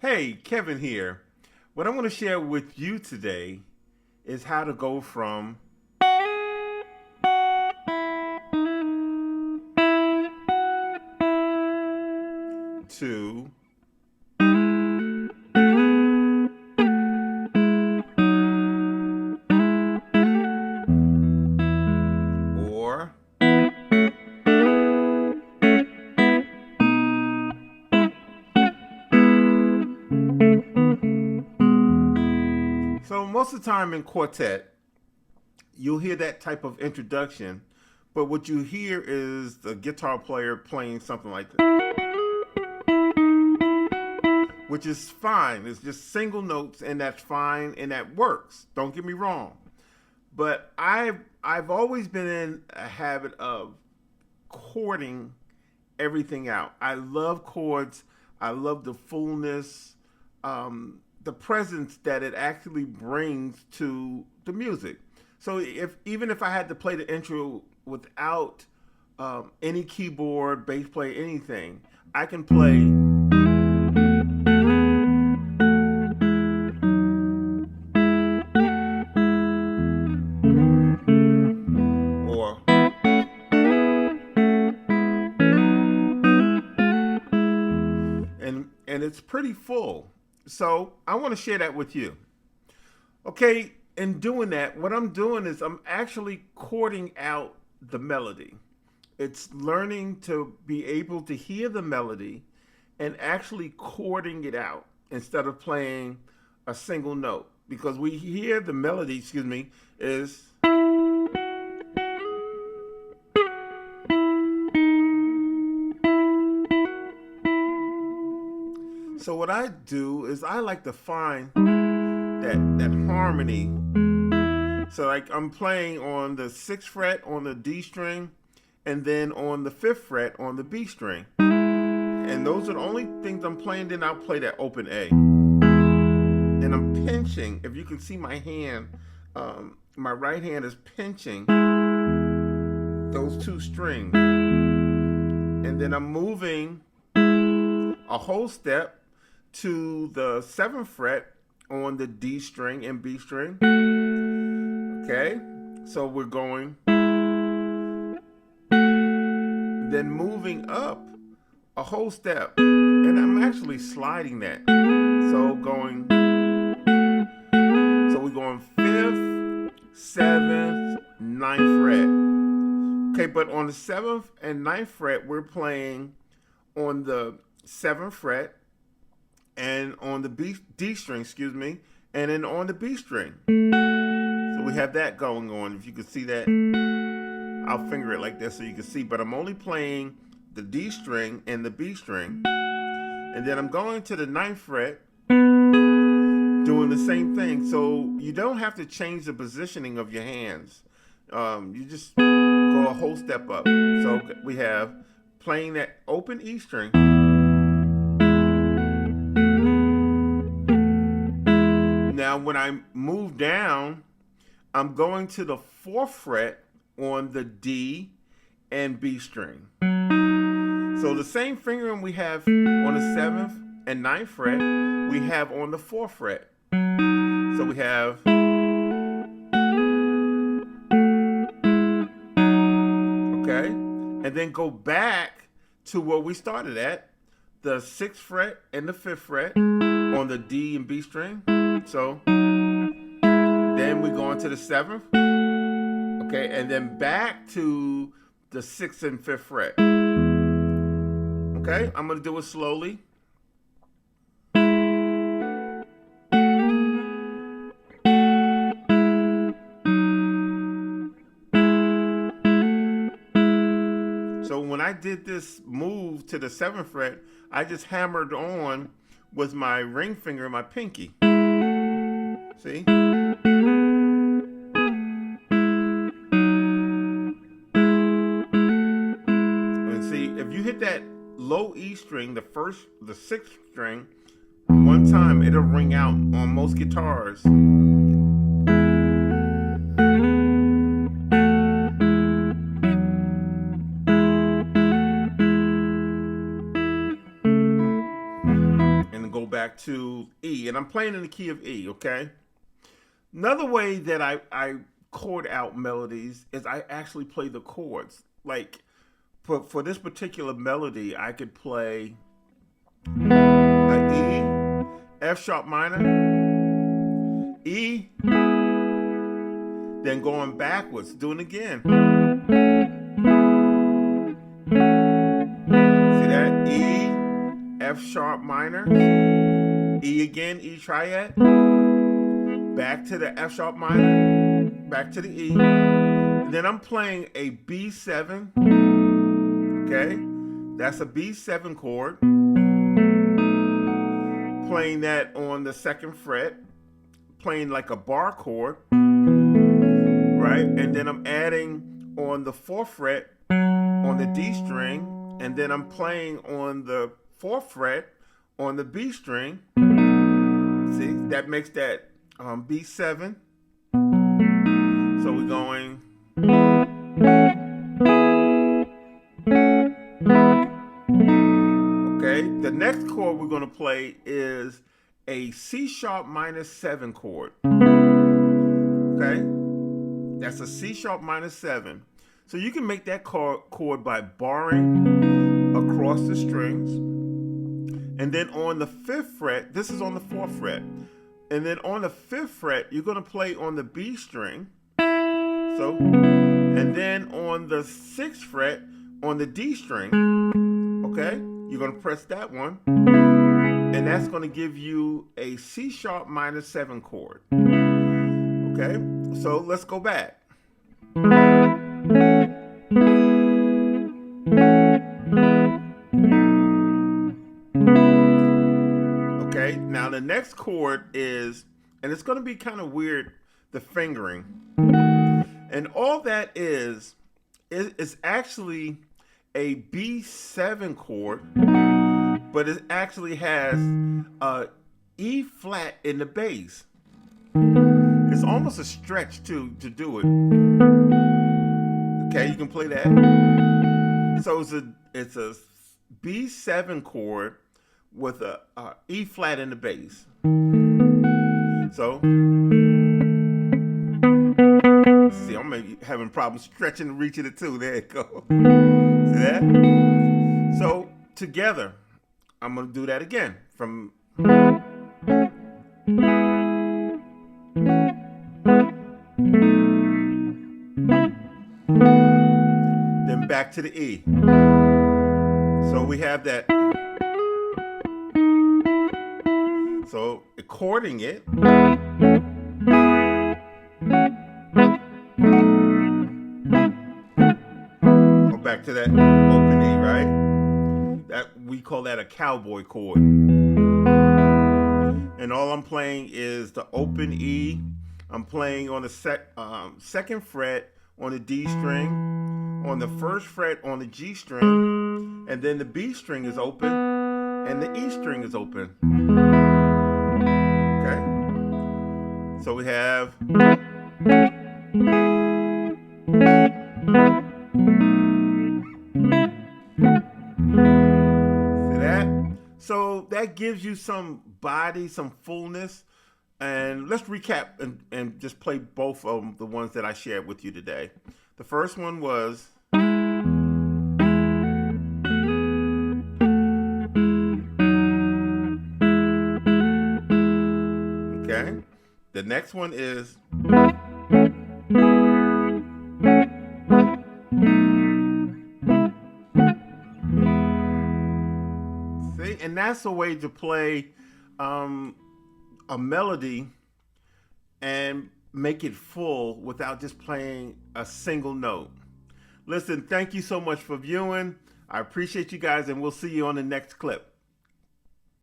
Hey, Kevin here. What I want to share with you today is how to go from to or. So most of the time in quartet, you'll hear that type of introduction, but what you hear is the guitar player playing something like this, which is fine. It's just single notes, and that's fine, and that works. Don't get me wrong. But I've always been in a habit of chording everything out. I love chords. I love the fullness, the presence that it actually brings to the music. So even if I had to play the intro without any keyboard, bass play, anything, I can play. Or and it's pretty full. So I want to share that with you. Okay, in doing that, what I'm doing is I'm actually chording out the melody. It's learning to be able to hear the melody and actually chording it out instead of playing a single note. Because we hear the melody, is. So what I do is I like to find that harmony. So like I'm playing on the 6th fret on the D string and then on the 5th fret on the B string. And those are the only things I'm playing. Then I'll play that open A. And I'm pinching. If you can see my hand, my right hand is pinching those two strings. And then I'm moving a whole step to the 7th fret on the D string and B string. Okay, so we're going, then moving up a whole step, and I'm actually sliding that. So we're going 5th, 7th, 9th fret. Okay, but on the 7th and 9th fret, we're playing on the 7th fret and on the D string, and then on the B string. So we have that going on. If you can see that, I'll finger it like this so you can see, but I'm only playing the D string and the B string. And then I'm going to the 9th fret, doing the same thing. So you don't have to change the positioning of your hands. You just go a whole step up. So we have playing that open E string. Now, when I move down, I'm going to the 4th fret on the D and B string. So the same fingering we have on the 7th and 9th fret, we have on the 4th fret. So we have. Okay? And then go back to where we started at, the 6th fret and the 5th fret on the D and B string. So then we go into the 7th, okay, and then back to the 6th and 5th fret. Okay, I'm gonna do it slowly. So when I did this move to the 7th fret, I just hammered on with my ring finger and my pinky. See? And see, if you hit that low E string, the 6th string, one time, it'll ring out on most guitars. And go back that to E, and I'm playing in the key of E, okay? Another way that I chord out melodies is I actually play the chords. Like, for this particular melody, I could play an E, F sharp minor, E, then going backwards, doing it again. See that? E, F sharp minor, E again, E triad, back to the F sharp minor, back to the E, and then I'm playing a B7, okay? That's a B7 chord, playing that on the 2nd fret, playing like a bar chord, right? And then I'm adding on the 4th fret on the D string, and then I'm playing on the 4th fret on the B string. See, that makes that B7. So we're going. Okay, the next chord we're going to play is a C sharp minor 7 chord. Okay, that's a C sharp minor 7. So you can make that chord by barring across the strings. And then on the 5th fret, this is on the 4th fret. And then on the 5th fret, you're going to play on the B string. So, and then on the 6th fret, on the D string, okay, you're going to press that one. And that's going to give you a C sharp minor 7 chord. Okay, so let's go back. Okay, now the next chord is, and it's going to be kind of weird, the fingering. And all that is actually a B7 chord, but it actually has a E flat in the bass. It's almost a stretch to do it. Okay, you can play that. So it's a B7 chord with a E flat in the bass. So, see, I'm having problems stretching and reaching it too. There it goes. See that? So together, I'm gonna do that again from. Then back to the E. So we have that. So chording it. Go back to that open E, right? That we call that a cowboy chord. And all I'm playing is the open E. I'm playing on the 2nd fret on the D string, on the 1st fret on the G string, and then the B string is open, and the E string is open. Okay? So we have. See that? So that gives you some body, some fullness. And let's recap and just play both of the ones that I shared with you today. The first one was. Okay. The next one is. See, and that's a way to play a melody and make it full without just playing a single note. Listen, thank you so much for viewing. I appreciate you guys, and we'll see you on the next clip.